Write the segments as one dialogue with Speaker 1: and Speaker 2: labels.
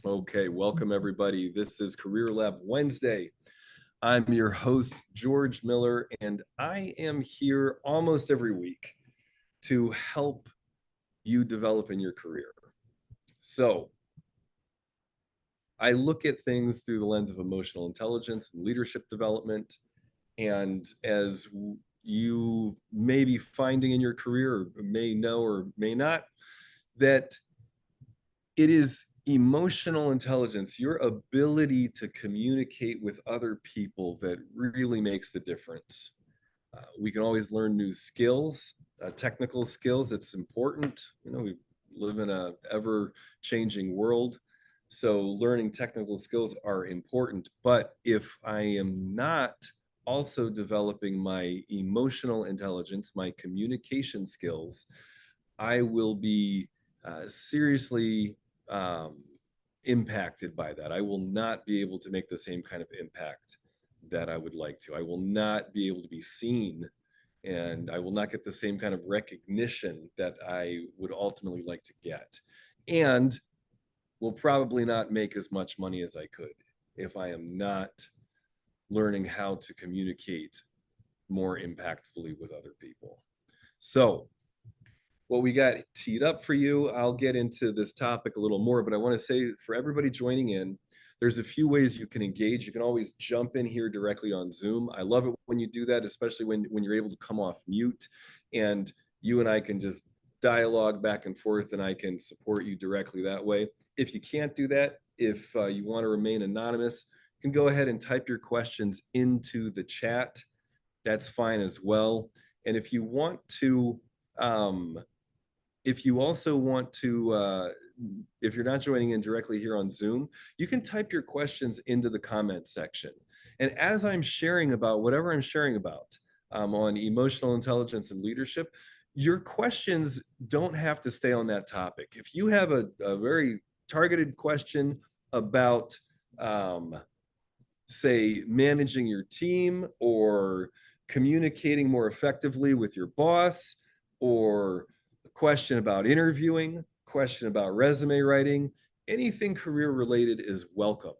Speaker 1: Okay, welcome everybody. This is Career Lab Wednesday. I'm your host, George Miller, and I am here almost every week to help you develop in your career. So, I look at things through the lens of emotional intelligence and leadership development. And as you may be finding in your career, or may know or may not, that it is emotional intelligence, your ability to communicate with other people, that really makes the difference. We can always learn new skills, technical skills. It's important. We live in a ever-changing world, so learning technical skills are important. But if I am not also developing my emotional intelligence, my communication skills, I will be seriously impacted by that. I will not be able to make the same kind of impact that I would like to. I will not be able to be seen, and I will not get the same kind of recognition that I would ultimately like to get. And will probably not make as much money as I could if I am not learning how to communicate more impactfully with other people. So, what we got teed up for you. I'll get into this topic a little more, but I want to say for everybody joining in, there's a few ways you can engage. You can always jump in here directly on Zoom. I love it when you do that, especially when you're able to come off mute and you and I can just dialogue back and forth, and I can support you directly that way. If you can't do that, if you want to remain anonymous, you can go ahead and type your questions into the chat. That's fine as well. And if you want to, if you also want to, if you're not joining in directly here on Zoom, you can type your questions into the comment section. And as I'm sharing about whatever I'm sharing about on emotional intelligence and leadership, your questions don't have to stay on that topic. If you have a very targeted question about, say, managing your team, or communicating more effectively with your boss, or a question about interviewing, question about resume writing, anything career related is welcome.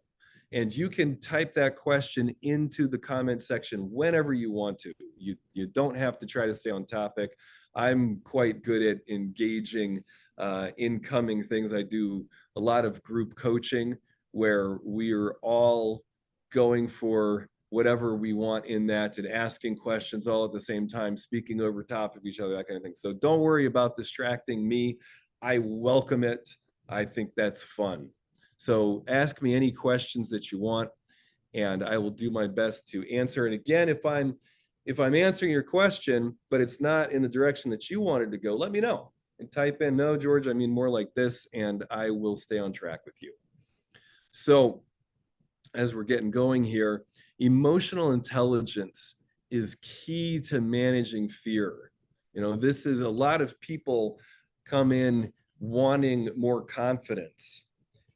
Speaker 1: And you can type that question into the comment section whenever you want to. You don't have to try to stay on topic. I'm quite good at engaging incoming things. I do a lot of group coaching where we are all going for whatever we want in that and asking questions all at the same time, speaking over top of each other, that kind of thing. So don't worry about distracting me. I welcome it. I think that's fun. So ask me any questions that you want, and I will do my best to answer. And again, if I'm answering your question, but it's not in the direction that you wanted to go, let me know and type in, no, George, I mean more like this, and I will stay on track with you. So as we're getting going here, emotional intelligence is key to managing fear. This is a lot of people come in wanting more confidence.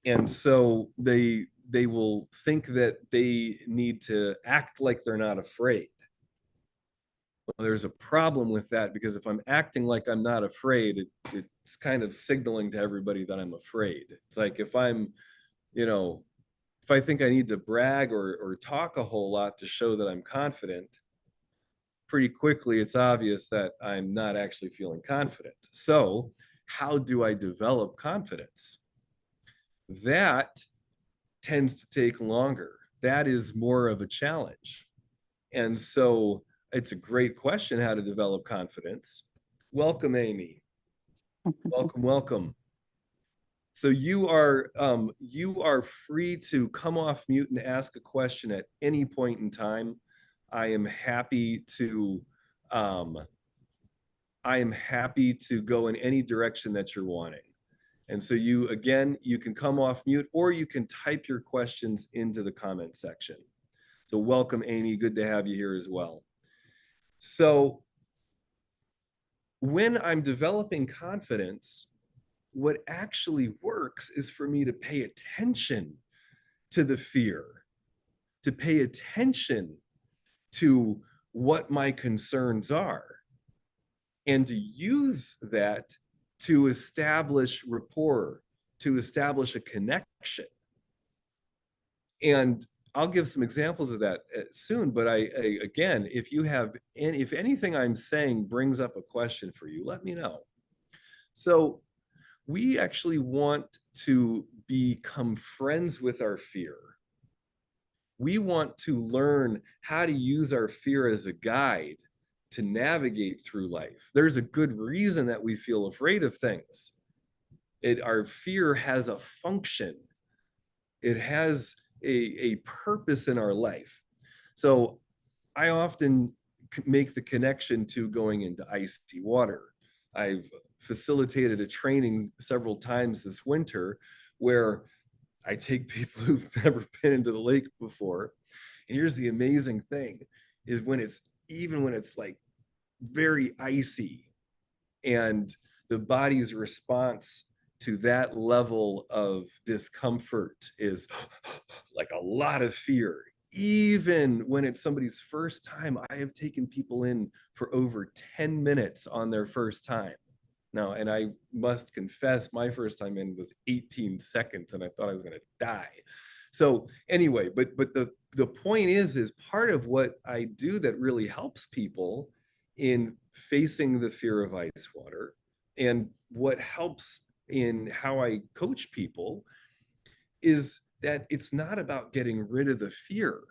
Speaker 1: And so they will think that they need to act like they're not afraid. Well, there's a problem with that, because if I'm acting like I'm not afraid, it's kind of signaling to everybody that I'm afraid. It's like if I think I need to brag or talk a whole lot to show that I'm confident, pretty quickly it's obvious that I'm not actually feeling confident. So how do I develop confidence? That tends to take longer. That is more of a challenge. And so it's a great question, how to develop confidence. Welcome, Amy. Welcome. So you are free to come off mute and ask a question at any point in time. I am happy to go in any direction that you're wanting. And so you can come off mute, or you can type your questions into the comment section. So welcome, Amy. Good to have you here as well. So when I'm developing confidence, what actually works is for me to pay attention to the fear, to pay attention to what my concerns are, and to use that to establish rapport, to establish a connection connection. And I'll give some examples of that soon, but again, if anything I'm saying brings up a question for you, let me know. So we actually want to become friends with our fear. We want to learn how to use our fear as a guide to navigate through life. There's a good reason that we feel afraid of things. Our fear has a function. It has a purpose in our life. So I often make the connection to going into icy water. I've facilitated a training several times this winter where I take people who've never been into the lake before. And here's the amazing thing is when it's like very icy and the body's response to that level of discomfort is like a lot of fear. Even when it's somebody's first time, I have taken people in for over 10 minutes on their first time. Now, and I must confess, my first time in was 18 seconds and I thought I was going to die. So anyway, but the point is part of what I do that really helps people in facing the fear of ice water, and what helps in how I coach people is that it's not about getting rid of the fear.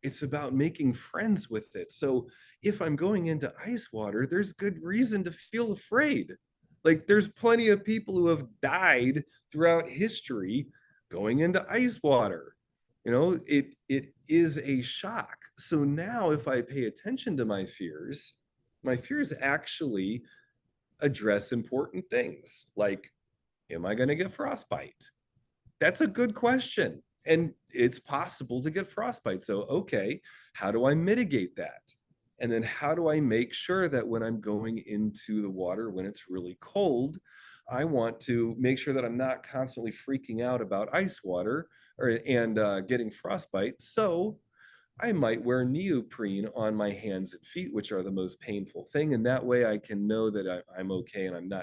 Speaker 1: It's about making friends with it. So if I'm going into ice water, there's good reason to feel afraid. Like there's plenty of people who have died throughout history going into ice water. You know, it is a shock. So now if I pay attention to my fears actually address important things like, am I going to get frostbite? That's a good question. And it's possible to get frostbite. So, okay, how do I mitigate that? And then how do I make sure that when I'm going into the water, when it's really cold, I want to make sure that I'm not constantly freaking out about ice water and getting frostbite. So I might wear neoprene on my hands and feet, which are the most painful thing. And that way I can know that I'm okay and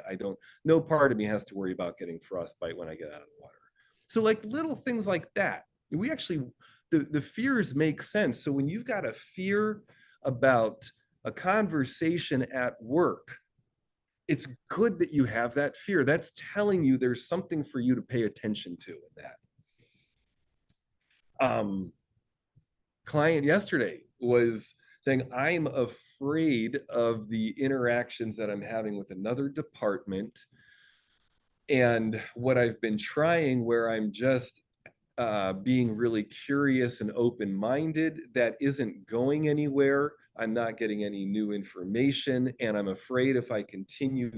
Speaker 1: no part of me has to worry about getting frostbite when I get out of the water. So like little things like that, we actually, the fears make sense. So when you've got a fear about a conversation at work, it's good that you have that fear. That's telling you there's something for you to pay attention to in that. Client yesterday was saying, I'm afraid of the interactions that I'm having with another department. And what I've been trying, where I'm just being really curious and open-minded, that isn't going anywhere. I'm not getting any new information. And I'm afraid if I continue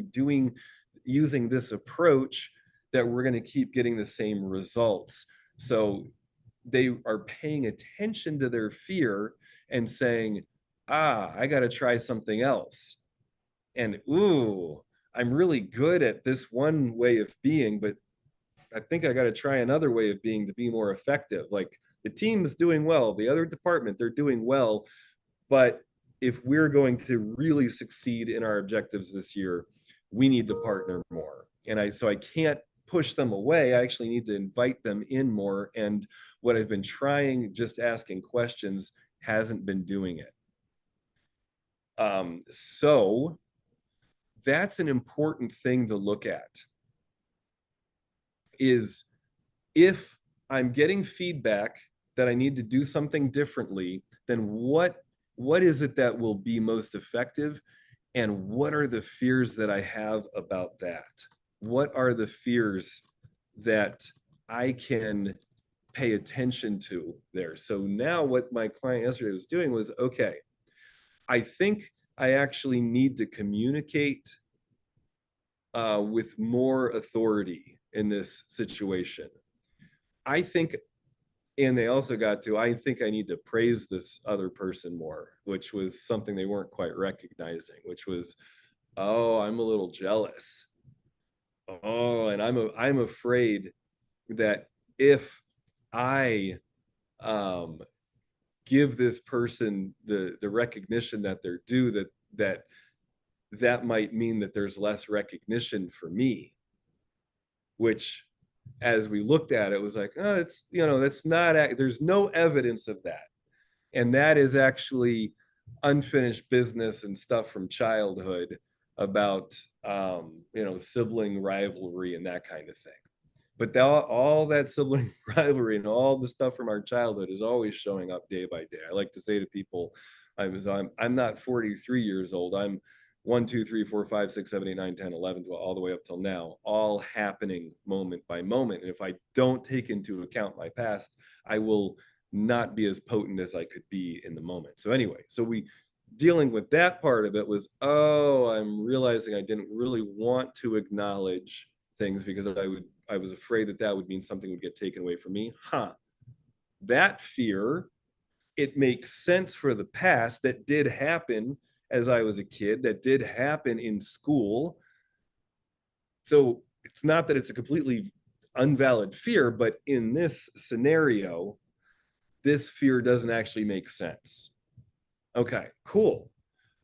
Speaker 1: using this approach, that we're going to keep getting the same results. So they are paying attention to their fear and saying, I got to try something else. And ooh, I'm really good at this one way of being, but I think I got to try another way of being to be more effective. Like the team's doing well, the other department, they're doing well. But if we're going to really succeed in our objectives this year, we need to partner more. So I can't push them away. I actually need to invite them in more. And what I've been trying, just asking questions, hasn't been doing it. So that's an important thing to look at, is if I'm getting feedback that I need to do something differently, then what is it that will be most effective? And what are the fears that I have about that? What are the fears that I can pay attention to there? So now what my client yesterday was doing was, okay, I think I actually need to communicate with more authority in this situation. I think, and they also got to, I think I need to praise this other person more, which was something they weren't quite recognizing, which was, oh, I'm a little jealous. Oh, and I'm afraid that if I give this person the recognition that they're due, that might mean that there's less recognition for me, which as we looked at it, it was like, oh, it's, that's not, there's no evidence of that. And that is actually unfinished business and stuff from childhood about, sibling rivalry and that kind of thing. But all that sibling rivalry and all the stuff from our childhood is always showing up day by day. I like to say to people, I'm not 43 years old. I'm 1, 2, 3, 4, 5, 6, 7, 8, 9, 10, 11, 12, all the way up till now, all happening moment by moment. And if I don't take into account my past, I will not be as potent as I could be in the moment. So anyway, we dealing with that part of it was, oh, I'm realizing I didn't really want to acknowledge things because I was afraid that that would mean something would get taken away from me. That fear, it makes sense for the past. That did happen as I was a kid. That did happen in school. So it's not that it's a completely unvalid fear, but in this scenario, this fear doesn't actually make sense. Okay, cool.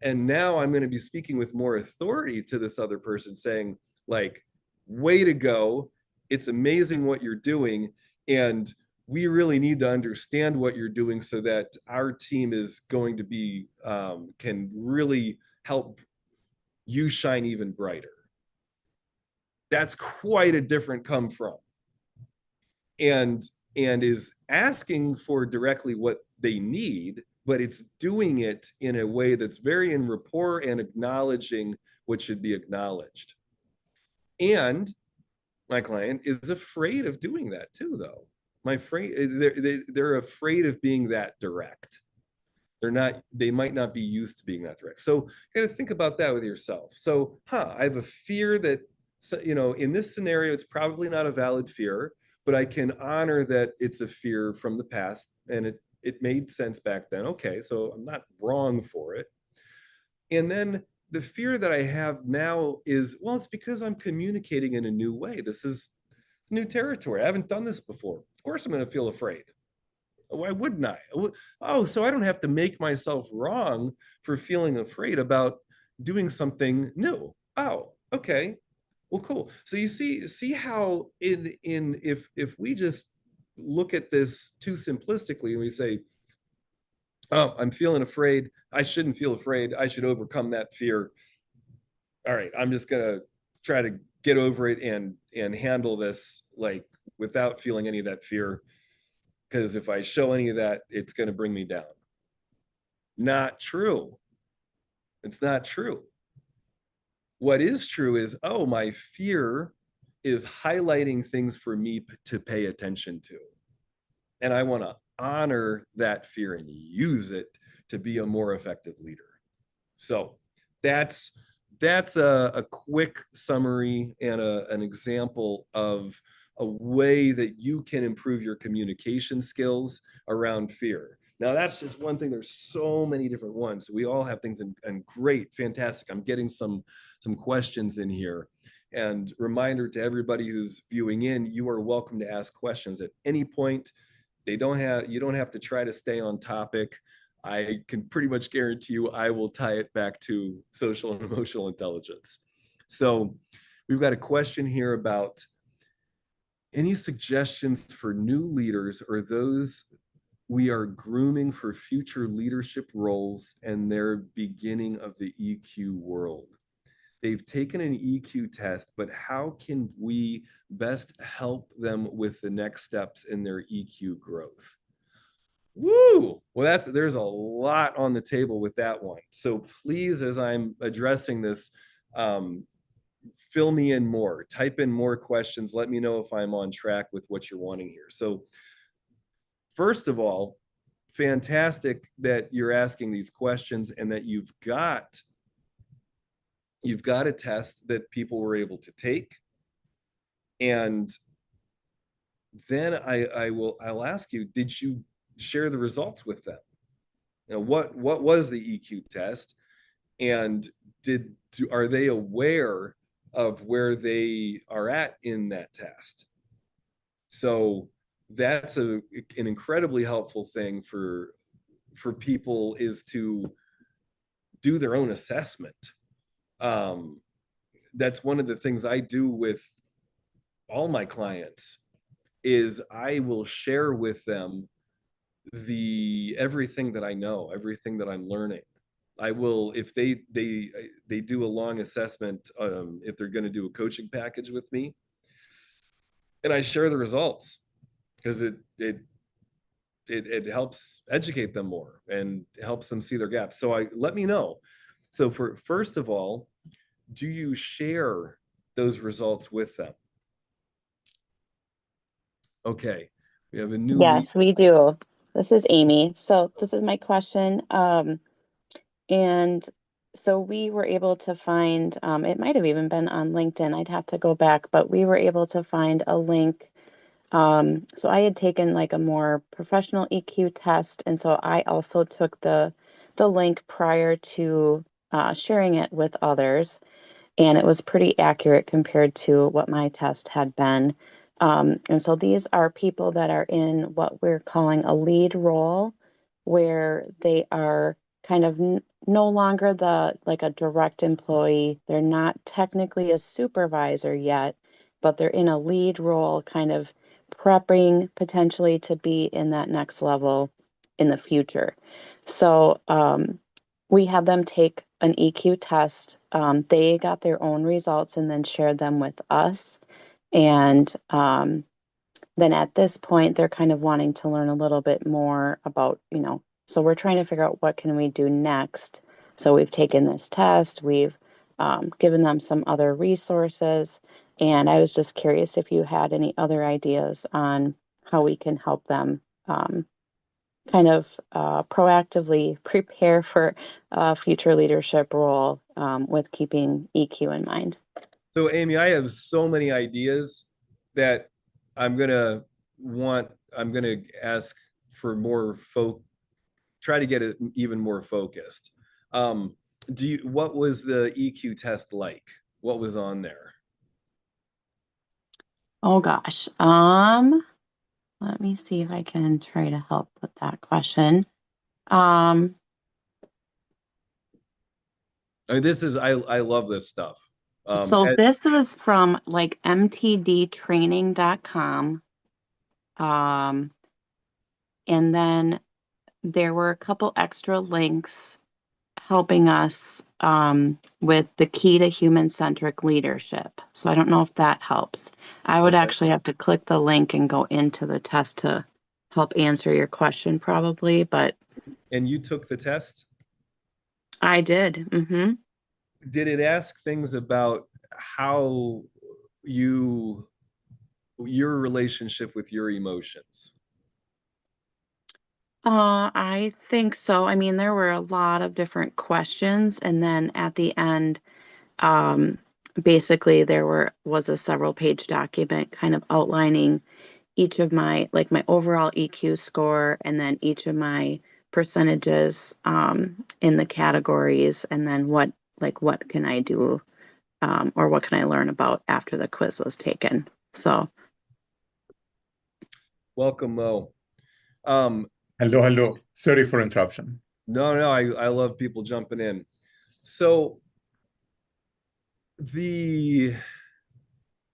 Speaker 1: And now I'm going to be speaking with more authority to this other person, saying, like, way to go. It's amazing what you're doing. And we really need to understand what you're doing so that our team is going to be, can really help you shine even brighter. That's quite a different come from. And is asking for directly what they need, but it's doing it in a way that's very in rapport and acknowledging what should be acknowledged. And my client is afraid of doing that too, though. They're afraid of being that direct. They might not be used to being that direct. So you got to think about that with yourself. So, I have a fear that, in this scenario, it's probably not a valid fear, but I can honor that it's a fear from the past and it made sense back then. Okay, so I'm not wrong for it. And then the fear that I have now is, well, it's because I'm communicating in a new way. This is new territory. I haven't done this before. Of course, I'm going to feel afraid. Why wouldn't I? Oh, so I don't have to make myself wrong for feeling afraid about doing something new. Oh, okay. Well, cool. So you see how if we just look at this too simplistically and we say, oh, I'm feeling afraid. I shouldn't feel afraid. I should overcome that fear. All right, I'm just gonna try to get over it and handle this like without feeling any of that fear. Because if I show any of that, it's gonna bring me down. Not true. It's not true. What is true is, oh, my fear is highlighting things for me to pay attention to. And I want to honor that fear and use it to be a more effective leader. So that's a quick summary and an example of a way that you can improve your communication skills around fear. Now that's just one thing. There's so many different ones. So we all have things, and great, fantastic. I'm getting some questions in here. And reminder to everybody who's viewing in, you are welcome to ask questions at any point. You don't have to try to stay on topic. I can pretty much guarantee you I will tie it back to social and emotional intelligence. So we've got a question here about any suggestions for new leaders or those we are grooming for future leadership roles and their beginning of the EQ world. They've taken an EQ test, but how can we best help them with the next steps in their EQ growth? Woo! Well, there's a lot on the table with that one. So please, as I'm addressing this, fill me in more, type in more questions. Let me know if I'm on track with what you're wanting here. So first of all, fantastic that you're asking these questions and that you've got a test that people were able to take. And then I'll ask you, did you share the results with them? What was the EQ test? And are they aware of where they are at in that test? So that's an incredibly helpful thing for people, is to do their own assessment. That's one of the things I do with all my clients is I will share with them the everything that I know, everything that I'm learning. I will, if they do a long assessment, if they're going to do a coaching package with me, and I share the results because it helps educate them more and helps them see their gaps. So I let me know. So for first of all, do you share those results with them? Okay, we have a new lead.
Speaker 2: Yes, we do. This is Amy. So this is my question. And so we were able to find, it might have even been on LinkedIn. I'd have to go back, but we were able to find a link. So I had taken like a more professional EQ test, and so I also took the link prior to sharing it with others, and it was pretty accurate compared to what my test had been. And so these are people that are in what we're calling a lead role, where they are kind of no longer the like a direct employee. They're not technically a supervisor yet, but they're in a lead role, kind of prepping potentially to be in that next level in the future. So we had them take an EQ test. They got their own results and then shared them with us. And then at this point, they're kind of wanting to learn a little bit more about, so we're trying to figure out what can we do next. So we've taken this test, we've given them some other resources, and I was just curious if you had any other ideas on how we can help them kind of proactively prepare for a future leadership role with keeping EQ in mind.
Speaker 1: So Amy, I have so many ideas that I'm gonna I'm gonna ask for more try to get it even more focused. Um, what was the EQ test like? What was on there?
Speaker 2: Oh gosh. Let me see if I can try to help with that question. Um,
Speaker 1: I mean, I love this stuff.
Speaker 2: so this is from like mtdtraining.com. Um, and then there were a couple extra links helping us with the key to human-centric leadership. So I don't know if that helps. I would
Speaker 1: Okay.
Speaker 2: actually have to click the link and go into the test to help answer your question probably, but
Speaker 1: And you took the test?
Speaker 2: I did.
Speaker 1: Did it ask things about how you your relationship with your emotions?
Speaker 2: I think so. I mean, there were a lot of different questions, and then at the end, um, basically there was a several page document kind of outlining each of my like my overall EQ score and then each of my percentages in the categories and then what can I do or what can I learn about after the quiz was taken. So
Speaker 1: Welcome, Mo. Um,
Speaker 3: Hello, hello. Sorry for interruption.
Speaker 1: no, I love people jumping in. So the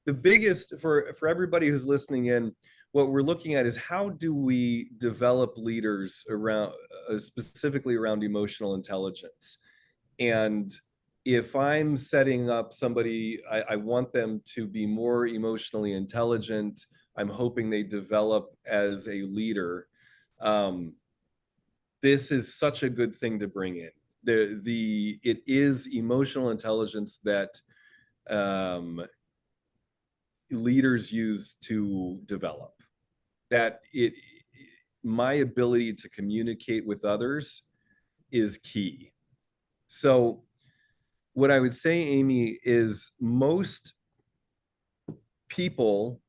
Speaker 1: the biggest for everybody who's listening in, what we're looking at is how do we develop leaders around specifically around emotional intelligence. And if I'm setting up somebody, I want them to be more emotionally intelligent. I'm hoping they develop as a leader. Um, this is such a good thing to bring in. It is emotional intelligence that um, leaders use to develop. That it My ability to communicate with others is key. So what I would say, Amy, is most people,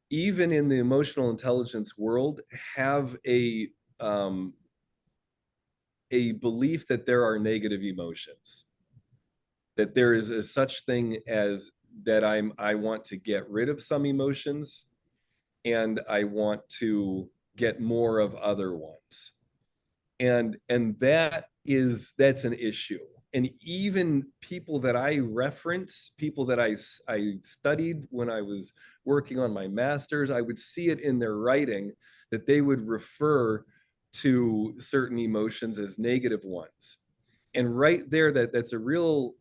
Speaker 1: even in the emotional intelligence world, have um, a belief that there are negative emotions, that there is a such thing as that I want to get rid of some emotions and I want to get more of other ones. And that's an issue. And even people that I reference, people that I studied when I was working on my master's, I would see it in their writing that they would refer to certain emotions as negative ones. And right there, that's a real,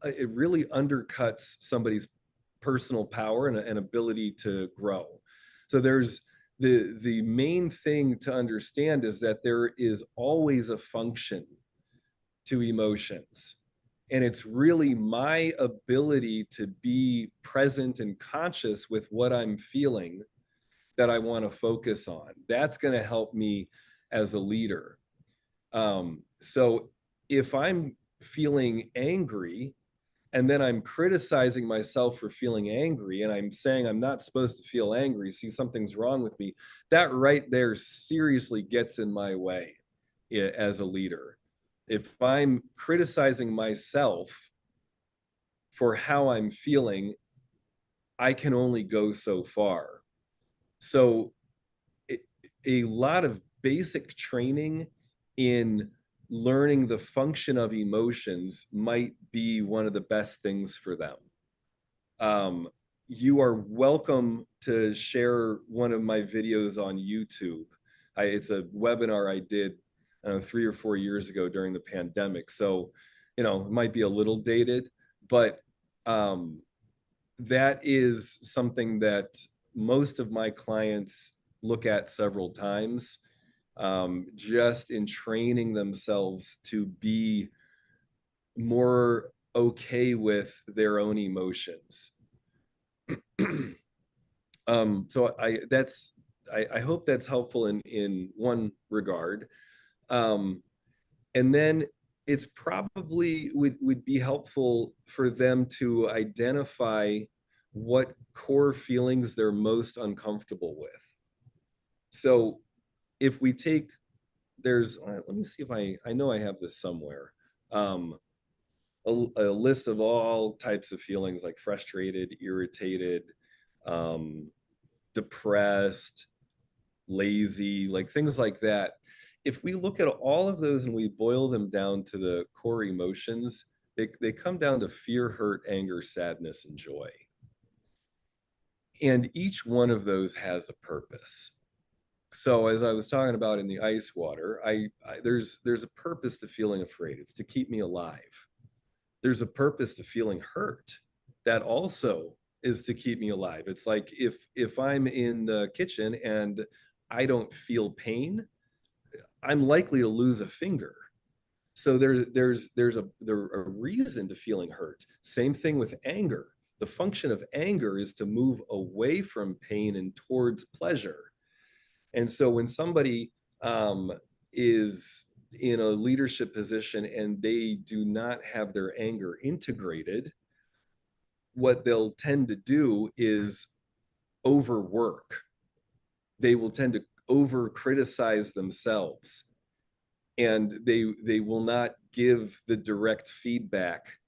Speaker 1: it really undercuts somebody's personal power and ability to grow. So there's the main thing to understand is that there is always a function to emotions. And it's really my ability to be present and conscious with what I'm feeling that I want to focus on. That's going to help me as a leader. So if I'm feeling angry and then I'm criticizing myself for feeling angry and I'm saying I'm not supposed to feel angry, see, something's wrong with me, that right there seriously gets in my way as a leader. If I'm criticizing myself for how I'm feeling, I can only go so far. So a lot of basic training in learning the function of emotions might be one of the best things for them. You are welcome to share one of my videos on YouTube. It's a webinar I did 3 or 4 years ago during the pandemic. So, it might be a little dated, but that is something that most of my clients look at several times, just in training themselves to be more okay with their own emotions. So I hope that's helpful in one regard. And then it's probably would be helpful for them to identify what core feelings they're most uncomfortable with. So if we take, let me see if I know I have this somewhere. A list of all types of feelings like frustrated, irritated, depressed, lazy, like things like that. If we look at all of those and we boil them down to the core emotions, they come down to fear, hurt, anger, sadness, and joy. And each one of those has a purpose. So as I was talking about in the ice water, there's a purpose to feeling afraid. It's to keep me alive. There's a purpose to feeling hurt. That also is to keep me alive. It's like if I'm in the kitchen and I don't feel pain, I'm likely to lose a finger. So there's a reason to feeling hurt. Same thing with anger. The function of anger is to move away from pain and towards pleasure. And so when somebody is in a leadership position and they do not have their anger integrated, what they'll tend to do is overwork. They will tend to over criticize themselves, and they will not give the direct feedback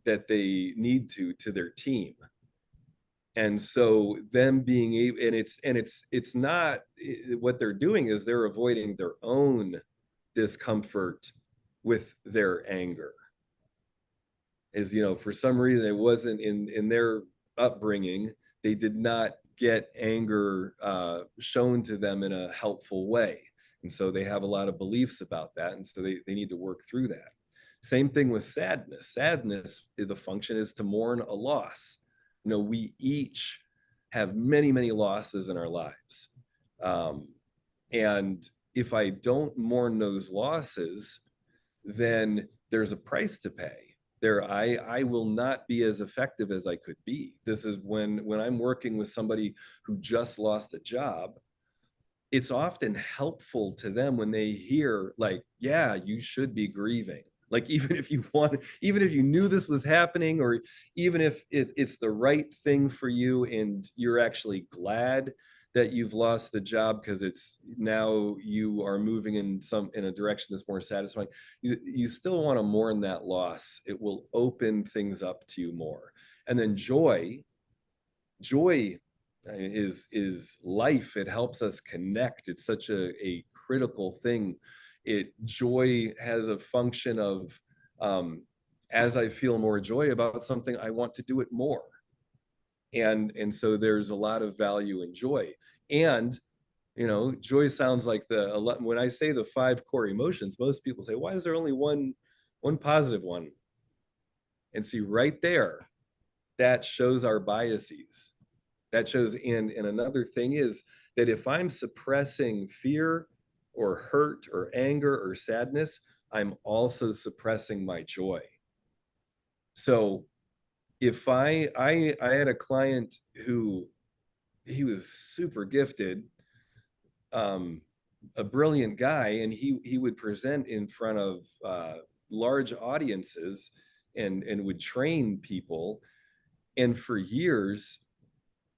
Speaker 1: that they need to their team. And so them being able, and it's not, what they're doing is they're avoiding their own discomfort with their anger. Is, for some reason it wasn't in their upbringing, they did not get anger shown to them in a helpful way. And so they have a lot of beliefs about that. And so they need to work through that. Same thing with sadness. Sadness, the function is to mourn a loss. We each have many, many losses in our lives. And if I don't mourn those losses, then there's a price to pay. I will not be as effective as I could be. This is when I'm working with somebody who just lost a job, it's often helpful to them when they hear like, yeah, you should be grieving. Like, even if you knew this was happening, or even if it's the right thing for you and you're actually glad that you've lost the job because it's now you are moving in a direction that's more satisfying, you still want to mourn that loss. It will open things up to you more. And then joy is life. It helps us connect. It's such a critical thing. Joy has a function of, as I feel more joy about something, I want to do it more. And so there's a lot of value in joy. And joy sounds like when I say the 5 core emotions, most people say, why is there only one positive one? And see, right there, that shows our biases. That shows, and another thing is that if I'm suppressing fear or hurt or anger or sadness, I'm also suppressing my joy. So if I had a client who, he was super gifted, a brilliant guy, and he would present in front of large audiences and would train people. And for years,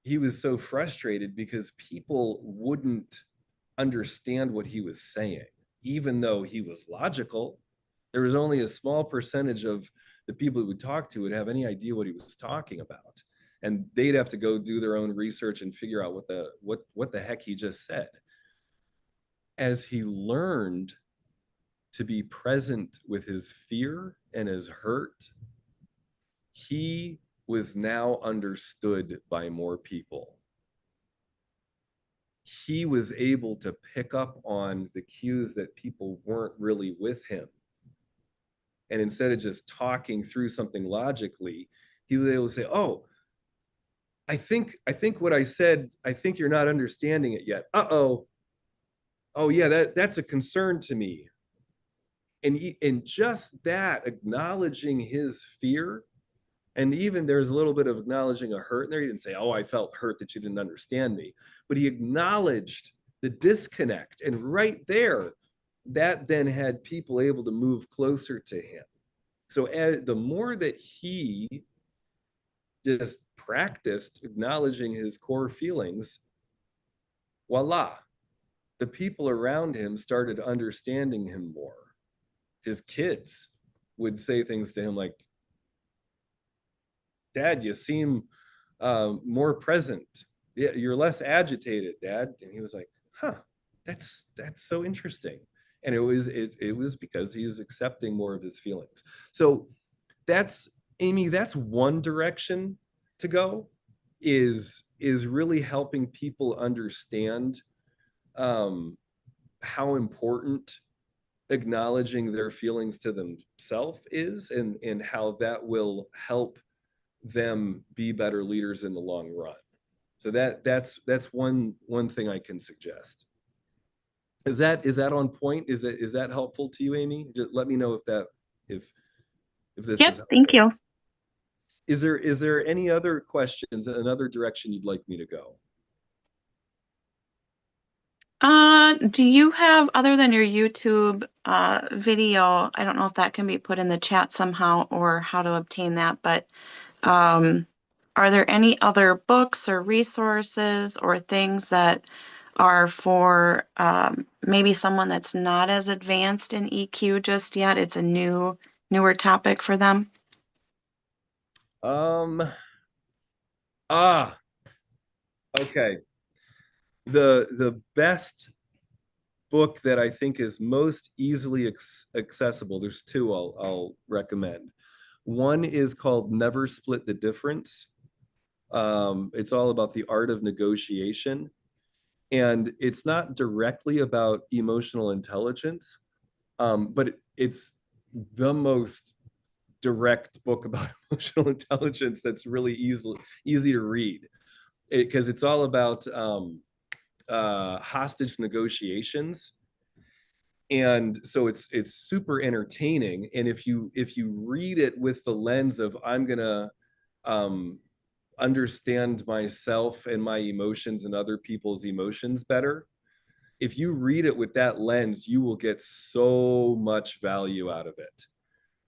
Speaker 1: he was so frustrated because people wouldn't understand what he was saying, even though he was logical. There was only a small percentage of the people who would talk to would have any idea what he was talking about, and they'd have to go do their own research and figure out what the heck he just said. As he learned to be present with his fear and his hurt, he was now understood by more people. He was able to pick up on the cues that people weren't really with him. And instead of just talking through something logically, he was able to say, oh, I think what I said, I think you're not understanding it yet. Uh-oh. Oh yeah, that's a concern to me. And just that, acknowledging his fear, and even there's a little bit of acknowledging a hurt in there. He didn't say, oh, I felt hurt that you didn't understand me, but he acknowledged the disconnect. And right there, that then had people able to move closer to him. So the more that he just practiced acknowledging his core feelings, voila, the people around him started understanding him more. His kids would say things to him like, Dad, you seem more present. Yeah, you're less agitated, Dad. And he was like, huh, that's so interesting. And it was because he's accepting more of his feelings. So that's, Amy, that's one direction to go, is really helping people understand how important acknowledging their feelings to themselves is, and how that will help them be better leaders in the long run. So that's one thing I can suggest. Is that on point? Is that helpful to you, Amy? Just let me know if this
Speaker 2: Yep,
Speaker 1: is helpful.
Speaker 2: thank you.
Speaker 1: Is there any other questions, another direction you'd like me to go?
Speaker 2: Do you have, other than your YouTube video, I don't know if that can be put in the chat somehow or how to obtain that, but are there any other books or resources or things that are for maybe someone that's not as advanced in EQ just yet? It's a newer topic for them.
Speaker 1: Okay. The best book that I think is most easily accessible, there's two I'll recommend. One is called Never Split the Difference. It's all about the art of negotiation. And it's not directly about emotional intelligence, but it's the most direct book about emotional intelligence that's really easy to read, because it's all about hostage negotiations. And so it's super entertaining. And if you read it with the lens of, I'm gonna understand myself and my emotions and other people's emotions better, if you read it with that lens, you will get so much value out of it.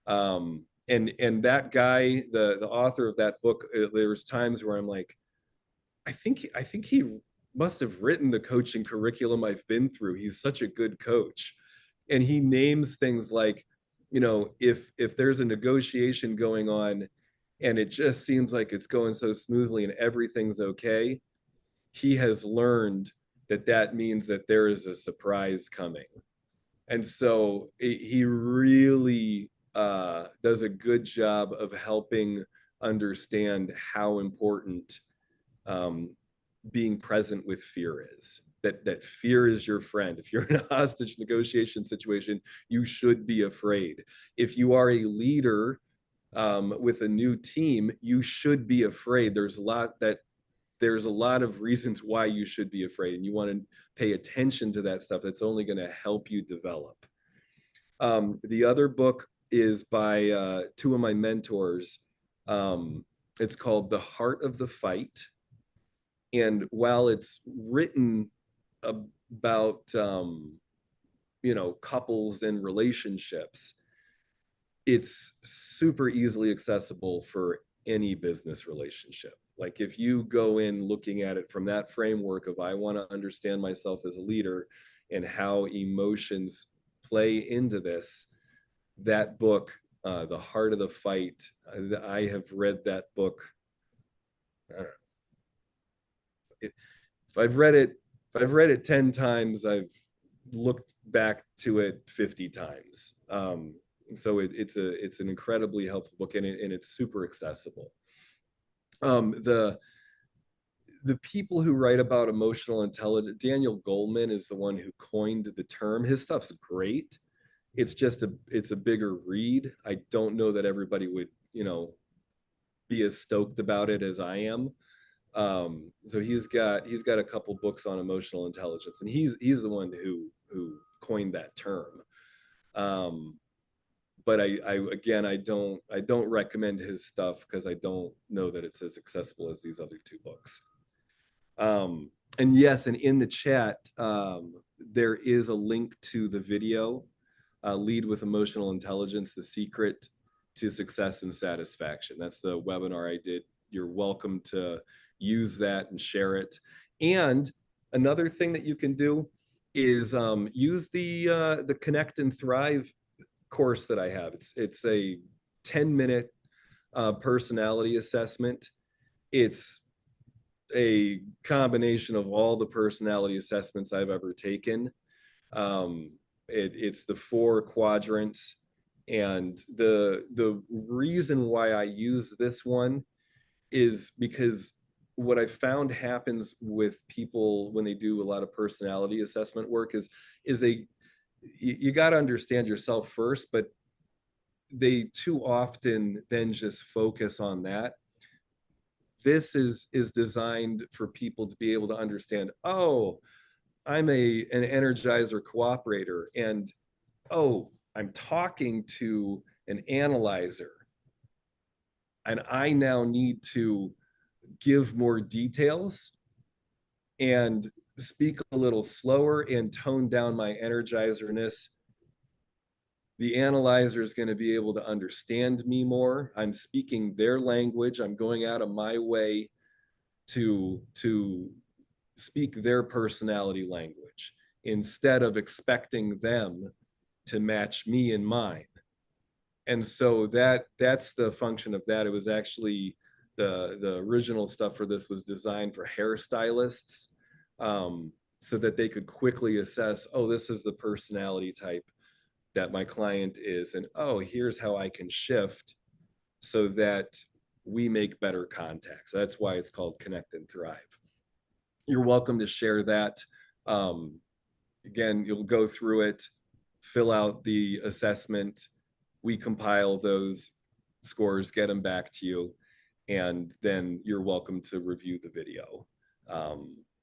Speaker 1: And that guy, the author of that book, there's times where I'm like, I think he must have written the coaching curriculum I've been through. He's such a good coach. And he names things like, if there's a negotiation going on and it just seems like it's going so smoothly and everything's okay, he has learned that means that there is a surprise coming. And so he really does a good job of helping understand how important being present with fear is. That fear is your friend. If you're in a hostage negotiation situation, you should be afraid. If you are a leader with a new team, you should be afraid. There's a lot of reasons why you should be afraid, and you want to pay attention to that stuff. That's only going to help you develop. The other book is by two of my mentors. It's called The Heart of the Fight. And while it's written about, couples and relationships, it's super easily accessible for any business relationship. Like if you go in looking at it from that framework of, I want to understand myself as a leader and how emotions play into this, that book, The Heart of the Fight, I have read that book. If I've read it 10 times, I've looked back to it 50 times. So it's an incredibly helpful book, and it's super accessible. The people who write about emotional intelligence, Daniel Goleman is the one who coined the term. His stuff's great. It's just it's a bigger read. I don't know that everybody would, be as stoked about it as I am. So he's got a couple books on emotional intelligence, and he's the one who coined that term. But I don't recommend his stuff because I don't know that it's as accessible as these other two books. And yes, and in the chat, there is a link to the video, Lead with Emotional Intelligence, The Secret to Success and Satisfaction. That's the webinar I did. You're welcome to use that and share it. And another thing that you can do is use the Connect and Thrive course that I have. It's a 10-minute personality assessment. It's a combination of all the personality assessments I've ever taken. It's the 4 quadrants, and the reason why I use this one is because what I found happens with people when they do a lot of personality assessment work is you got to understand yourself first, but they too often then just focus on that. This is designed for people to be able to understand, oh, I'm an energizer cooperator, and oh, I'm talking to an analyzer, and I now need to give more details and speak a little slower and tone down my energizerness. The analyzer is going to be able to understand me more. I'm speaking their language. I'm going out of my way to speak their personality language instead of expecting them to match me and mine. And so that's the function of that. It was actually the original stuff for this was designed for hairstylists, so that they could quickly assess, oh, this is the personality type that my client is, and oh, here's how I can shift so that we make better contacts. That's why it's called Connect and Thrive. You're welcome to share that. Again, you'll go through it, fill out the assessment. We compile those scores, get them back to you, and then you're welcome to review the video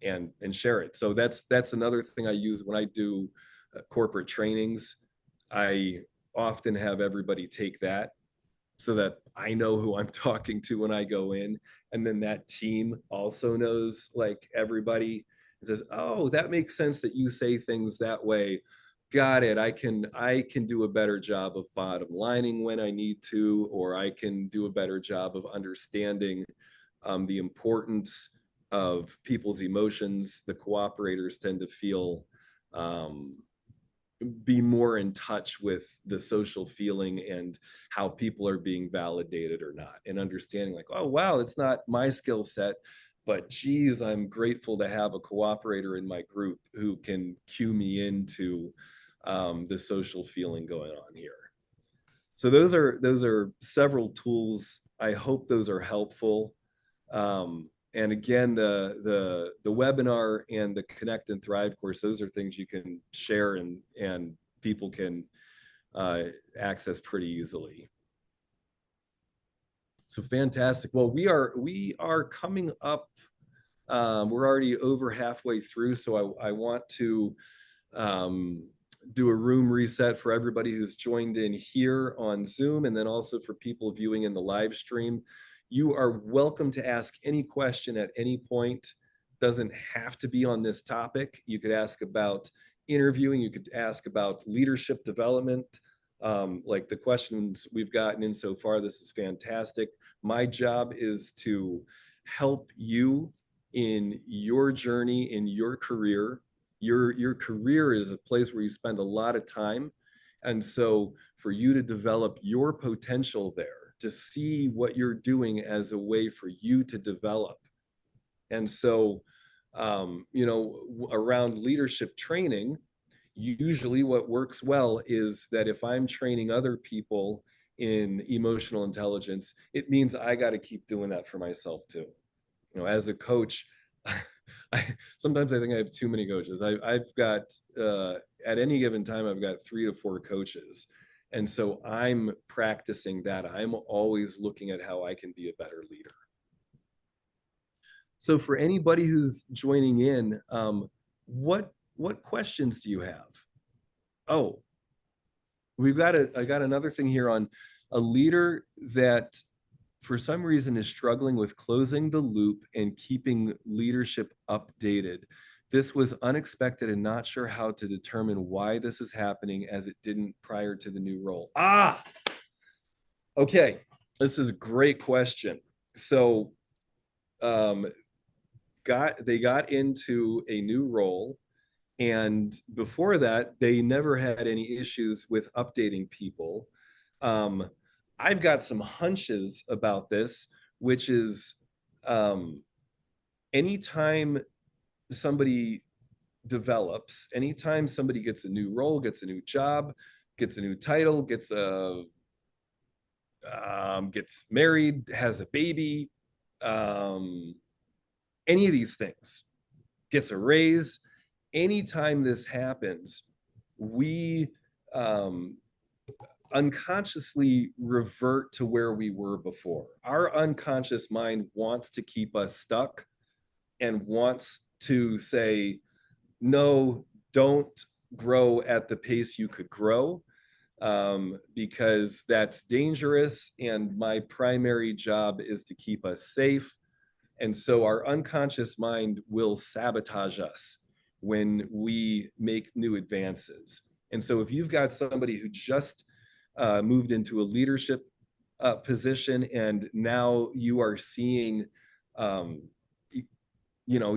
Speaker 1: and share it. So that's another thing I use when I do corporate trainings. I often have everybody take that so that I know who I'm talking to when I go in. And then that team also knows, like, everybody says, oh, that makes sense that you say things that way. Got it. I can do a better job of bottom lining when I need to, or I can do a better job of understanding the importance of people's emotions. The cooperators tend to feel be more in touch with the social feeling and how people are being validated or not, and understanding, like, oh, wow, it's not my skill set, but geez, I'm grateful to have a cooperator in my group who can cue me into the social feeling going on here. So those are several tools. I hope those are helpful. and again, the webinar and the Connect and Thrive course, those are things you can share and people can access pretty easily. So fantastic. Well, we are coming up. We're already over halfway through, so I want to do a room reset for everybody who's joined in here on Zoom, and then also for people viewing in the live stream. You are welcome to ask any question at any point. Doesn't have to be on this topic. You could ask about interviewing. You could ask about leadership development. Like the questions we've gotten in so far, this is fantastic. My job is to help you in your journey, in your career. Your career is a place where you spend a lot of time. And so for you to develop your potential there, to see what you're doing as a way for you to develop. And so, around leadership training, usually what works well is that if I'm training other people in emotional intelligence, it means I got to keep doing that for myself too. As a coach, sometimes I think I have too many coaches. I've got, at any given time, I've got 3 to 4 coaches. And so I'm practicing that. I'm always looking at how I can be a better leader. So for anybody who's joining in, what questions do you have? Oh, I got another thing here on a leader that for some reason is struggling with closing the loop and keeping leadership updated. This was unexpected and not sure how to determine why this is happening as it didn't prior to the new role. Okay, this is a great question. So they got into a new role, and before that, they never had any issues with updating people. I've got some hunches about this, which is anytime somebody develops, anytime somebody gets a new role, gets a new job, gets a new title, gets married, has a baby, any of these things, gets a raise, anytime this happens, we unconsciously revert to where we were before. Our unconscious mind wants to keep us stuck and wants to say, no, don't grow at the pace you could grow, because that's dangerous. And my primary job is to keep us safe. And so our unconscious mind will sabotage us when we make new advances. And so if you've got somebody who just moved into a leadership position, and now you are seeing,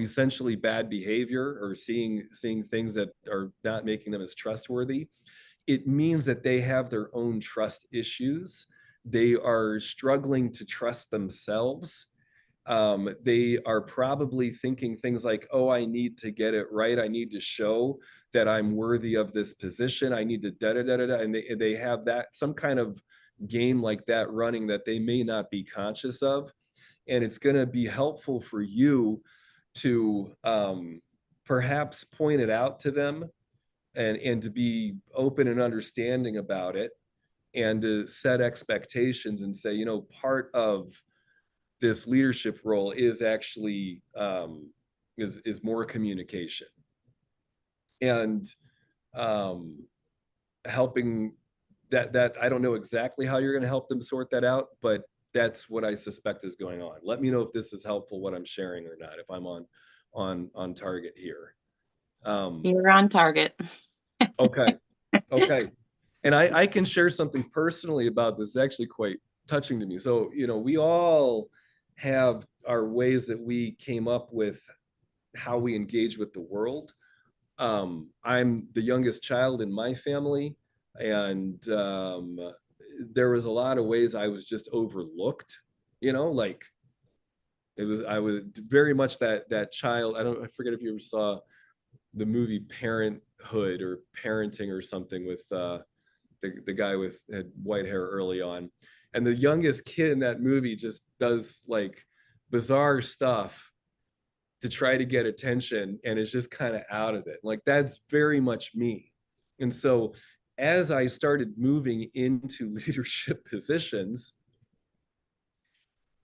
Speaker 1: essentially bad behavior, or seeing things that are not making them as trustworthy, it means that they have their own trust issues. They are struggling to trust themselves. They are probably thinking things like, oh, I need to get it right. I need to show that I'm worthy of this position. I need to da-da-da-da-da. And they have that, some kind of game like that running that they may not be conscious of. And it's going to be helpful for you to perhaps point it out to them, and to be open and understanding about it, and to set expectations and say, part of this leadership role is actually is more communication, and helping that I don't know exactly how you're going to help them sort that out, but that's what I suspect is going on. Let me know if this is helpful, what I'm sharing, or not, if I'm on target here.
Speaker 2: You're on target.
Speaker 1: Okay. And I can share something personally about this. It's actually quite touching to me. So, we all have our ways that we came up with how we engage with the world. I'm the youngest child in my family, and there was a lot of ways I was just overlooked, like I was very much that child. I forget if you ever saw the movie Parenthood or Parenting or something with the guy had white hair early on, and the youngest kid in that movie just does like bizarre stuff, to try to get attention and is just kind of out of it. Like that's very much me. And so as I started moving into leadership positions,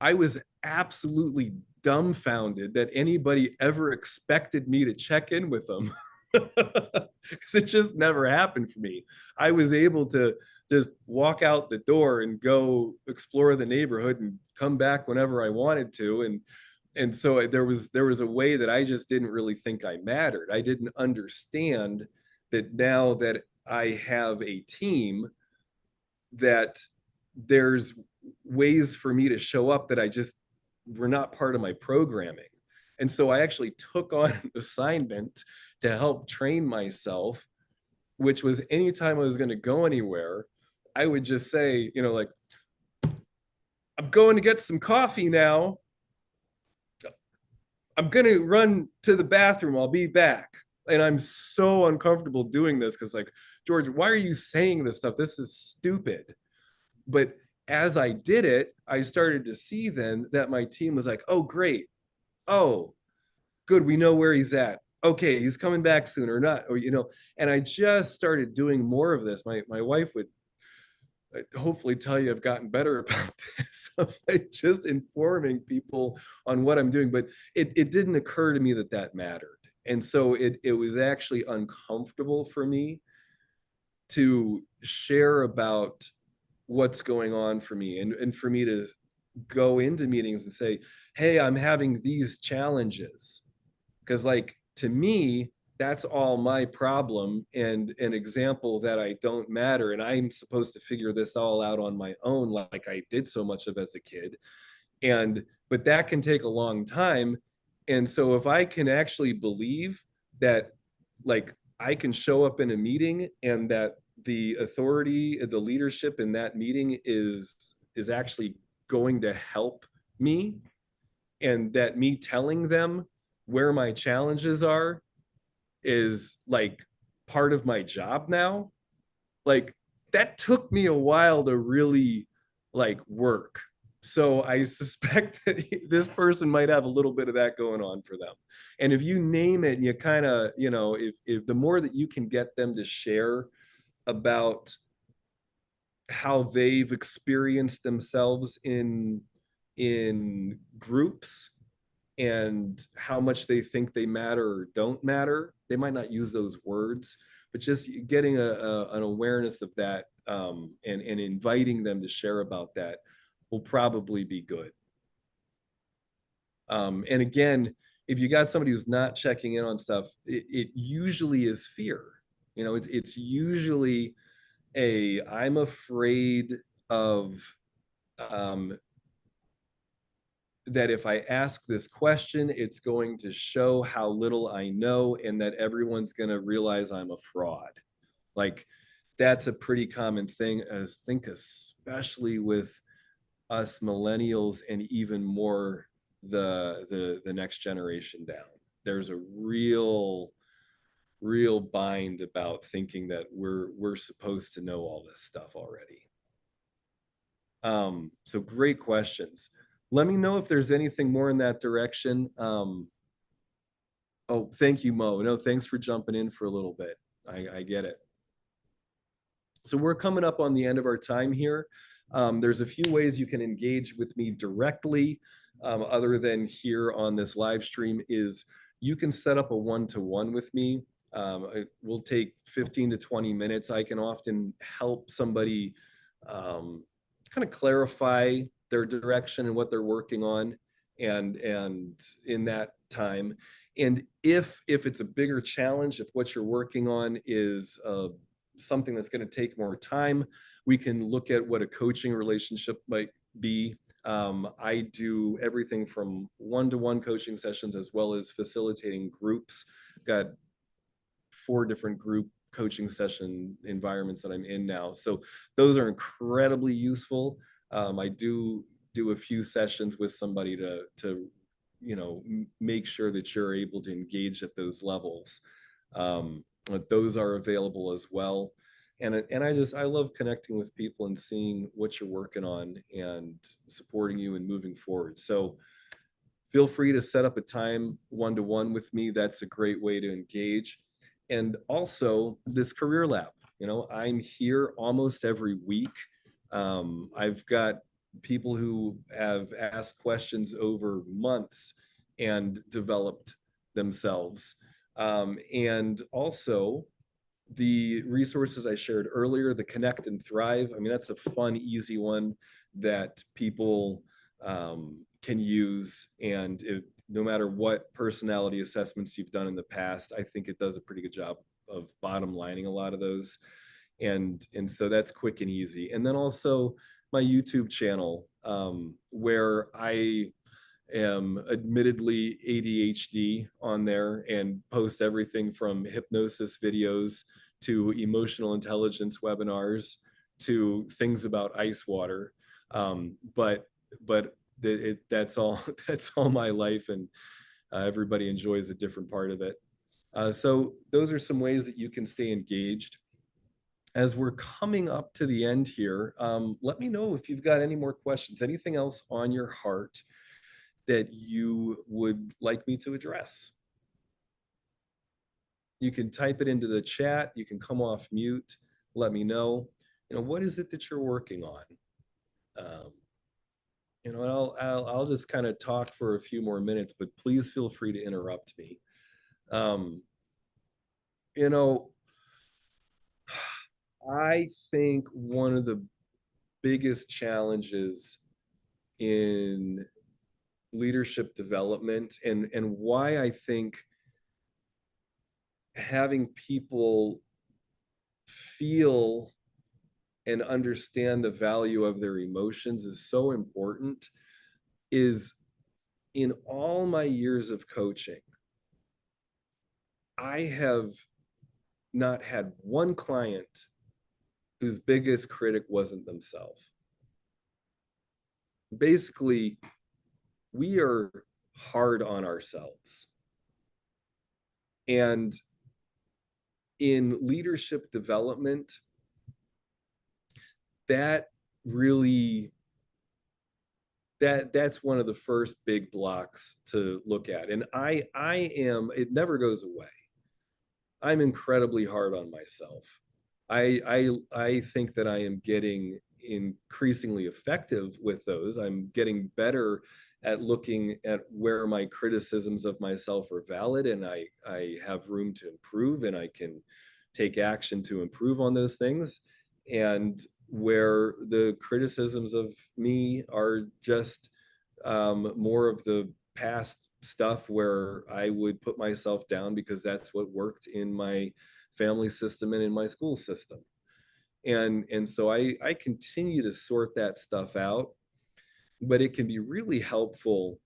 Speaker 1: I was absolutely dumbfounded that anybody ever expected me to check in with them. Because it just never happened for me. I was able to just walk out the door and go explore the neighborhood and come back whenever I wanted to. And so there was a way that I just didn't really think I mattered. I didn't understand that now that I have a team, that there's ways for me to show up that I just were not part of my programming. And so I actually took on an assignment to help train myself, which was anytime I was going to go anywhere, I would just say, you know, like, I'm going to get some coffee now. I'm going to run to the bathroom. I'll be back. And I'm so uncomfortable doing this because, like, George, why are you saying this stuff? This is stupid. But as I did it, I started to see then that my team was like, oh, great. Oh, good. We know where he's at. Okay, he's coming back soon or not, or, you know, and I just started doing more of this. My wife would hopefully tell you I've gotten better about this, like just informing people on what I'm doing. But it didn't occur to me that that mattered. And so it was actually uncomfortable for me to share about what's going on for me, and for me to go into meetings and say, hey, I'm having these challenges. Because, like, to me, that's all my problem and an example that I don't matter. And I'm supposed to figure this all out on my own, like I did so much of as a kid. But that can take a long time. And so if I can actually believe that, like, I can show up in a meeting and that the authority, the leadership in that meeting is actually going to help me, and that me telling them where my challenges are is like part of my job now, like that took me a while to really like work. So I suspect that this person might have a little bit of that going on for them. And if you name it and you kind of, you know, if the more that you can get them to share about how they've experienced themselves in groups and how much they think they matter or don't matter. They might not use those words, but just getting an awareness of that, and inviting them to share about that will probably be good. And again, if you got somebody who's not checking in on stuff, it usually is fear. You know, it's usually I'm afraid of that if I ask this question, it's going to show how little I know and that everyone's going to realize I'm a fraud. Like, that's a pretty common thing, as think especially with us millennials and even more the next generation down. There's a real bind about thinking that we're supposed to know all this stuff already. So great questions. Let me know if there's anything more in that direction. Oh, thank you, Mo. No, thanks for jumping in for a little bit. I get it. So we're coming up on the end of our time here. There's a few ways you can engage with me directly, other than here on this live stream. Is you can set up a one-to-one with me. It will take 15 to 20 minutes. I can often help somebody kind of clarify their direction and what they're working on, and in that time. And if it's a bigger challenge, if what you're working on is something that's going to take more time, we can look at what a coaching relationship might be. I do everything from one-to-one coaching sessions as well as facilitating groups. I've got 4 different group coaching session environments that I'm in now. So those are incredibly useful. I do a few sessions with somebody to you know, make sure that you're able to engage at those levels. But those are available as well. And I love connecting with people and seeing what you're working on and supporting you and moving forward. So feel free to set up a time one-to-one with me. That's a great way to engage. And also this career lab, I'm here almost every week. I've got people who have asked questions over months and developed themselves. And also the resources I shared earlier, the Connect and Thrive. I mean, that's a fun, easy one that people can use. And no matter what personality assessments you've done in the past, I think it does a pretty good job of bottom lining a lot of those. And so that's quick and easy. And then also my YouTube channel, where I am admittedly ADHD on there and post everything from hypnosis videos to emotional intelligence webinars to things about ice water. But that's all that's all my life, and everybody enjoys a different part of it. So those are some ways that you can stay engaged. As we're coming up to the end here, let me know if you've got any more questions, anything else on your heart that you would like me to address. You can type it into the chat. You can come off mute. Let me know. What is it that you're working on? And I'll just kind of talk for a few more minutes, but please feel free to interrupt me. I think one of the biggest challenges in leadership development, and why I think having people feel and understand the value of their emotions is so important, is in all my years of coaching, I have not had one client whose biggest critic wasn't themselves. Basically, we are hard on ourselves. And in leadership development, that really, that's one of the first big blocks to look at. And it never goes away. I'm incredibly hard on myself. I think that I am getting increasingly effective with those. I'm getting better at looking at where my criticisms of myself are valid, and I have room to improve, and I can take action to improve on those things. And where the criticisms of me are just more of the past stuff where I would put myself down because that's what worked in my family system and in my school system. And so I continue to sort that stuff out, but it can be really helpful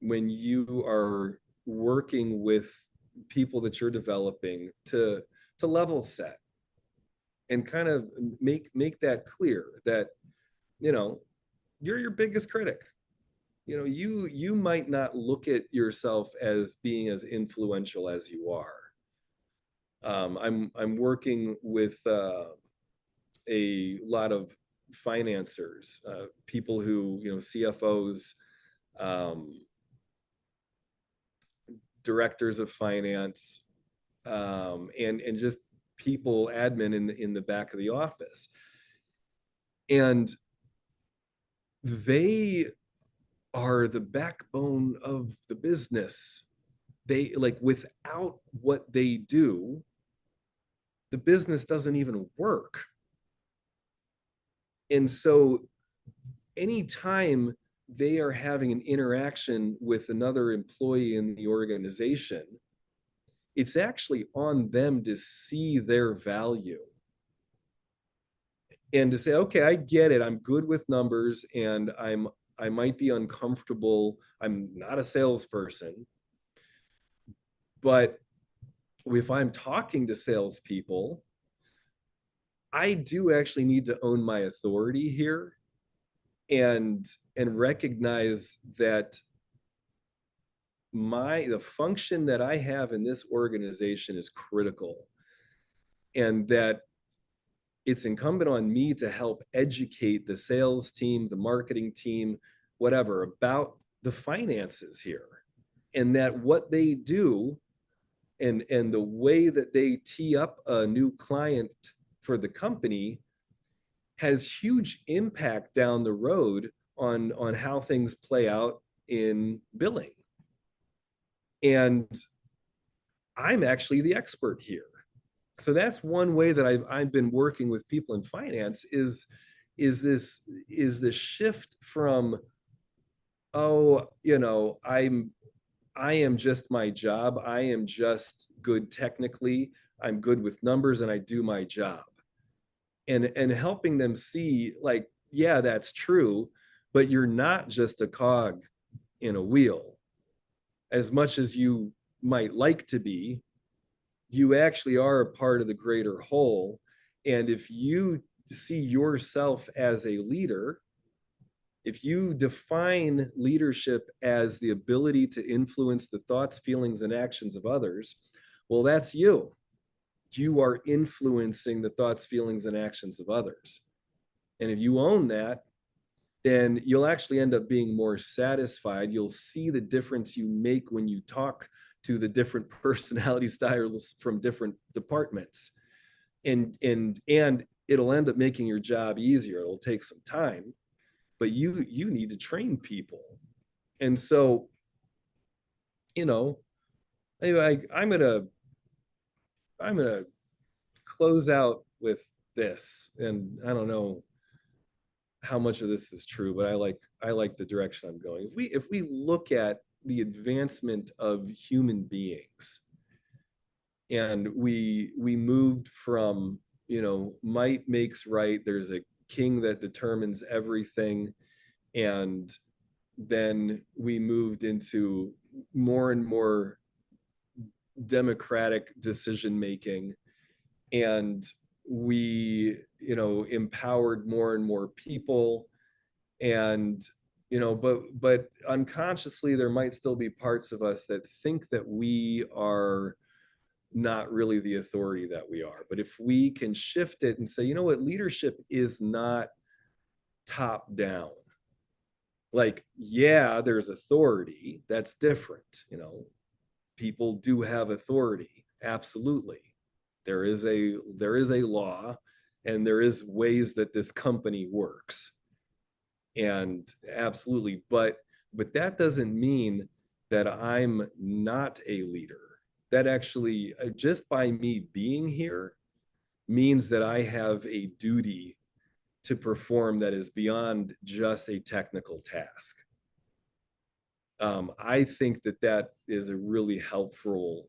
Speaker 1: when you are working with people that you're developing to level set and kind of make that clear that you're your biggest critic. You might not look at yourself as being as influential as you are. I'm working with a lot of financiers, people who, CFOs, directors of finance, and just people, admin in the back of the office. And they are the backbone of the business. They, like, without what they do, the business doesn't even work. And so anytime they are having an interaction with another employee in the organization, it's actually on them to see their value and to say, okay, I get it. I'm good with numbers, and I might be uncomfortable. I'm not a salesperson, but if I'm talking to salespeople, I do actually need to own my authority here and recognize that the function that I have in this organization is critical, and that it's incumbent on me to help educate the sales team, the marketing team, whatever, about the finances here, and that what they do and the way that they tee up a new client for the company has huge impact down the road on how things play out in billing. And I'm actually the expert here. So that's one way that I've been working with people in finance is this shift from, oh, I am just my job. I am just good technically. I'm good with numbers and I do my job. And helping them see, like, yeah, that's true, but you're not just a cog in a wheel. As much as you might like to be, you actually are a part of the greater whole. And if you see yourself as a leader, if you define leadership as the ability to influence the thoughts, feelings, and actions of others, well, that's you. You are influencing the thoughts, feelings, and actions of others. And if you own that, then you'll actually end up being more satisfied. You'll see the difference you make when you talk to the different personality styles from different departments. And it'll end up making your job easier. It'll take some time, but you need to train people. And so, anyway, I'm gonna close out with this. And I don't know how much of this is true, but I like the direction I'm going. If we look at the advancement of human beings, and we moved from, might makes right, there's a king that determines everything, and then we moved into more and more democratic decision making, and we empowered more and more people, and but unconsciously there might still be parts of us that think that we are not really the authority that we are. But if we can shift it and say, you know what, leadership is not top down. Like, yeah, there's authority, that's different. People do have authority, absolutely. There is a law, and there is ways that this company works, and absolutely, but that doesn't mean that I'm not a leader. That actually, just by me being here, means that I have a duty to perform that is beyond just a technical task. I think that is a really helpful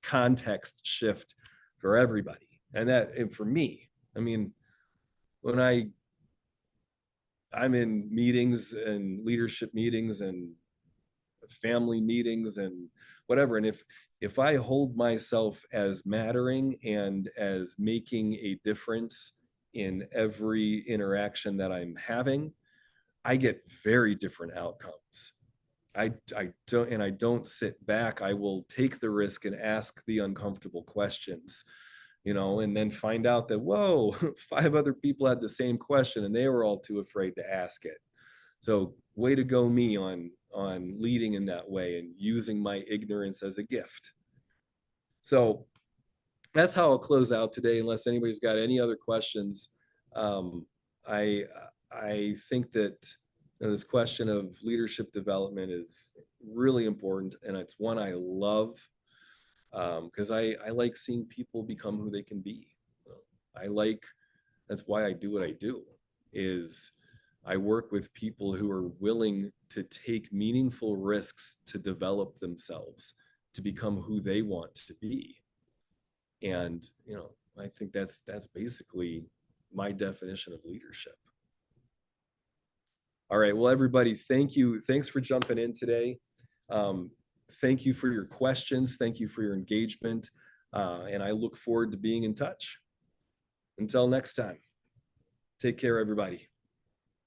Speaker 1: context shift for everybody, and for me. I mean, when I'm in meetings and leadership meetings and family meetings and whatever, and if I hold myself as mattering and as making a difference in every interaction that I'm having, I get very different outcomes. I don't sit back. I will take the risk and ask the uncomfortable questions, and then find out that, whoa, 5 other people had the same question and they were all too afraid to ask it. So way to go me on leading in that way and using my ignorance as a gift. So that's how I'll close out today, unless anybody's got any other questions. I think that this question of leadership development is really important, and it's one I love, because I like seeing people become who they can be. That's why I do what I do, is I work with people who are willing to take meaningful risks to develop themselves, to become who they want to be. And, I think that's basically my definition of leadership. All right, well, everybody, thank you. Thanks for jumping in today. Thank you for your questions. Thank you for your engagement. And I look forward to being in touch. Until next time, take care, everybody.